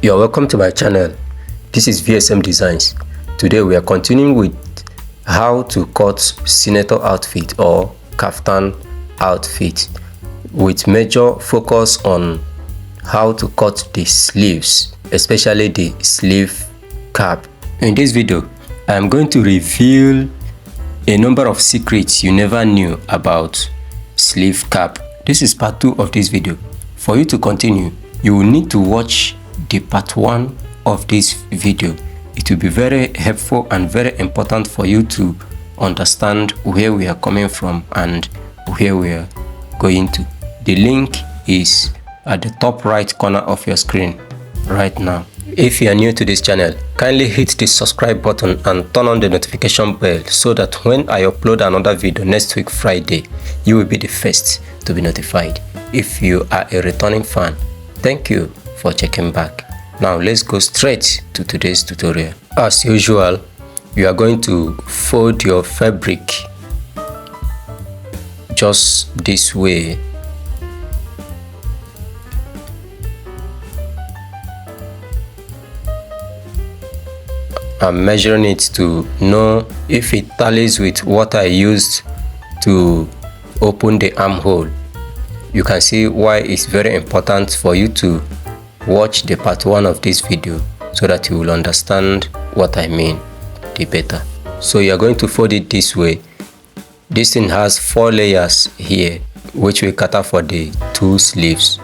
You're welcome to my channel. This is VsmDesigns. Today we are continuing with how to cut senator outfit or caftan outfit, with major focus on how to cut the sleeves, especially the sleeve cap. In this video, I am going to reveal a number of secrets you never knew about sleeve cap. This is part 2 of this video. For you to continue, you will need to watch the part 1 of this video. It will be very helpful and very important for you to understand where we are coming from and where we are going to. The link is at the top right corner of your screen right now. If you are new to this channel, kindly hit the subscribe button and turn on the notification bell so that when I upload another video next week Friday, you will be the first to be notified. If you are a returning fan, thank you for checking back. Now let's go straight to today's tutorial. As usual, you are going to fold your fabric just this way. I'm measuring it to know if it tallies with what I used to open the armhole. You can see why it's very important for you to watch the part 1 of this video so that you will understand what I mean the better. So you are going to fold it this way. This thing has 4 layers here, which we cut out for the 2 sleeves.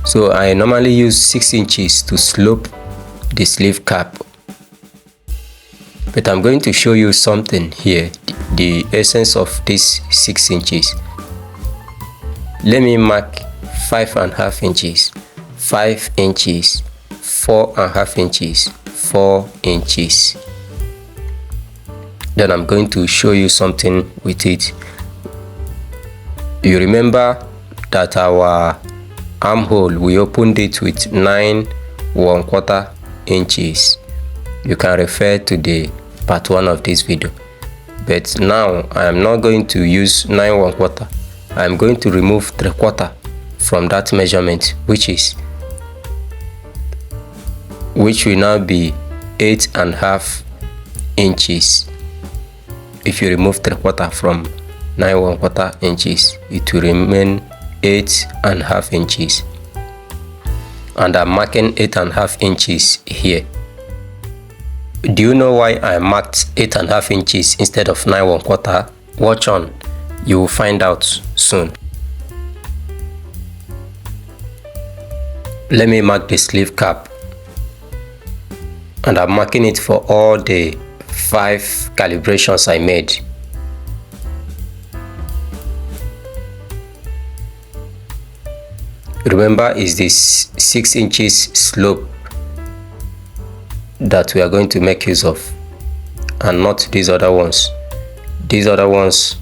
So I normally use 6 inches to slope the sleeve cap, but I'm going to show you something here, the essence of this 6 inches. Let me mark 5.5 inches, 5 inches, 4.5 inches, 4 inches. Then I'm going to show you something with it. You remember that our armhole, we opened it with 9 1/4 inches. You can refer to the part 1 of this video, but now I am not going to use 9 1/4. I am going to remove 3/4 from that measurement, which will now be 8.5 inches. If you remove 3/4 from 9 1/4 inches, it will remain 8.5 inches, and I'm marking 8.5 inches here. Do you know why I marked 8.5 inches instead of 9 1/4? Watch on, you will find out soon. Let me mark the sleeve cap, and I'm marking it for all the 5 calibrations I made. Remember, is this 6 inches slope that we are going to make use of, and not these other ones. These other ones,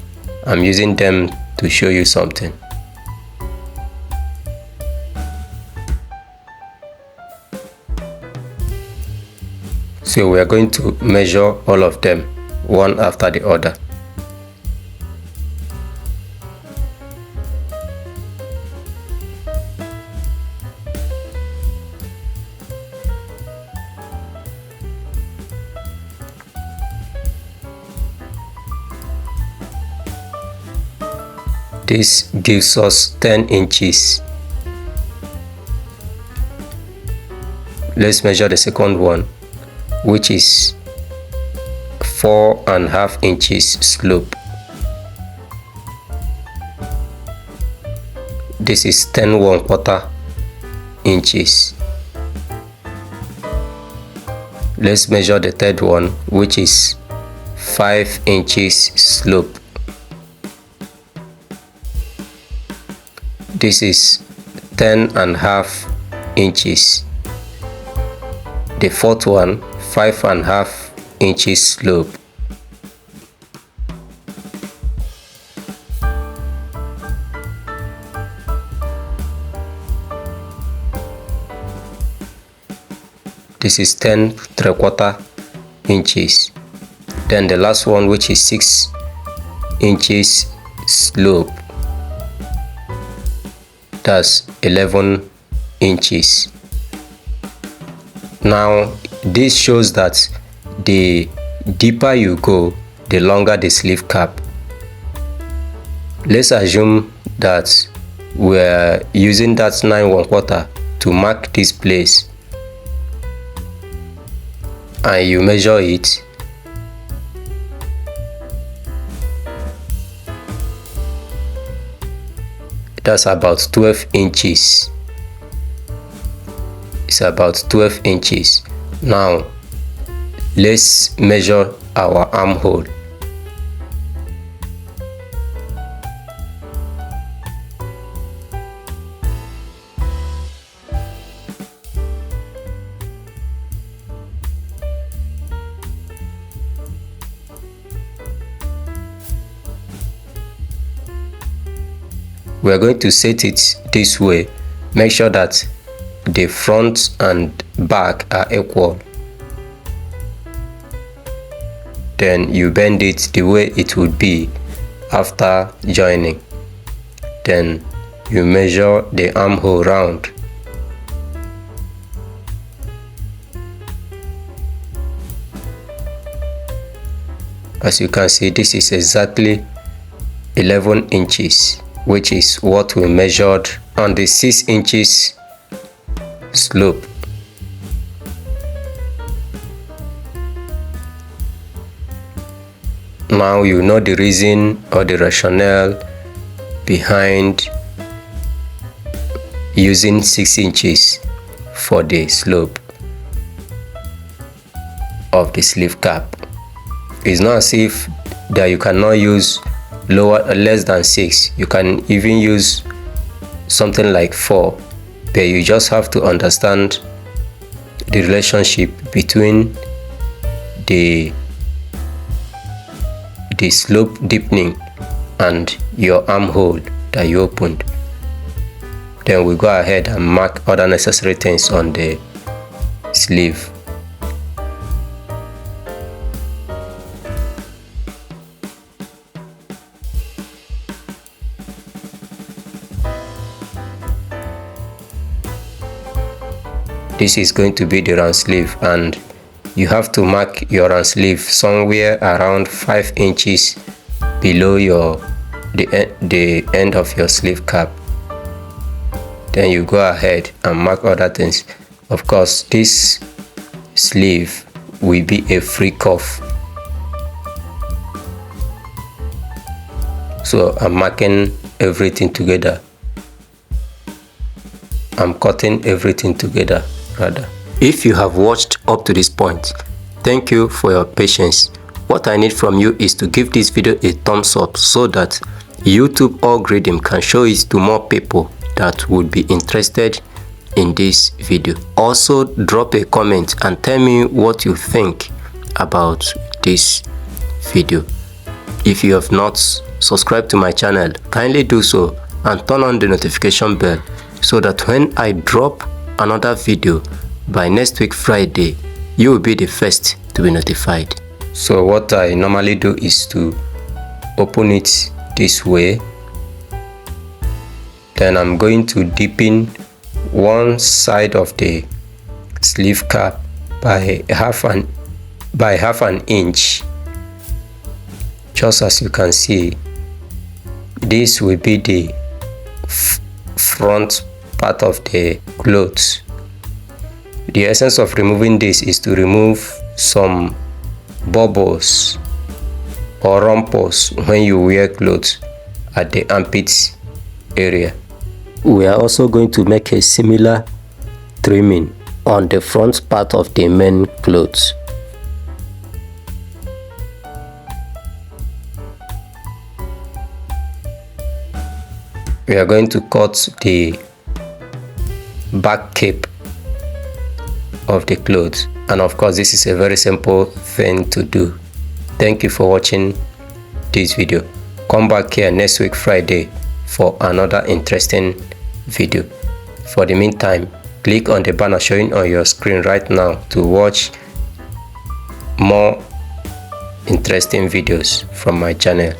I'm using them to show you something. So we are going to measure all of them one after the other. This gives us 10 inches. Let's measure the second one, which is 4.5 inches slope. This is 10 1/4 inches. Let's measure the third one, which is 5 inches slope. This is 10.5 inches. The fourth one, 5.5 inches slope. This is 10 3/4 inches. Then the last one, which is 6 inches slope, that's 11 inches. Now this shows that the deeper you go, the longer the sleeve cap. Let's assume that we're using that 9 1/4 to mark this place, and you measure it. That's about 12 inches. It's about 12 inches. Now let's measure our armhole. We are going to set it this way. Make sure that the front and back are equal. Then you bend it the way it would be after joining. Then you measure the armhole round. As you can see, this is exactly 11 inches, which is what we measured on the 6 inches slope. Now you know the reason or the rationale behind using 6 inches for the slope of the sleeve cap. It's not as if that you cannot use less than 6. You can even use something like 4, but you just have to understand the relationship between the slope deepening and your armhole that you opened. Then we go ahead and mark other necessary things on the sleeve. This is going to be the round sleeve, and you have to mark your round sleeve somewhere around 5 inches below the end of your sleeve cap. Then you go ahead and mark other things. Of course, this sleeve will be a free cuff, so I'm marking everything together. I'm cutting everything together rather. If you have watched up to this point, thank you for your patience. What I need from you is to give this video a thumbs up so that YouTube algorithm can show it to more people that would be interested in this video. Also, drop a comment and tell me what you think about this video. If you have not subscribed to my channel, kindly do so and turn on the notification bell so that when I drop another video by next week Friday, you will be the first to be notified. So what I normally do is to open it this way. Then I'm going to deepen one side of the sleeve cap by half an inch. Just as you can see, this will be the front part of the clothes. The essence of removing this is to remove some bubbles or rumples when you wear clothes at the armpits area. We are also going to make a similar trimming on the front part of the main clothes. We are going to cut the back cape of the clothes, and of course this is a very simple thing to do. Thank you for watching this video. Come back here next week Friday for another interesting video. For the meantime, click on the banner showing on your screen right now to watch more interesting videos from my channel.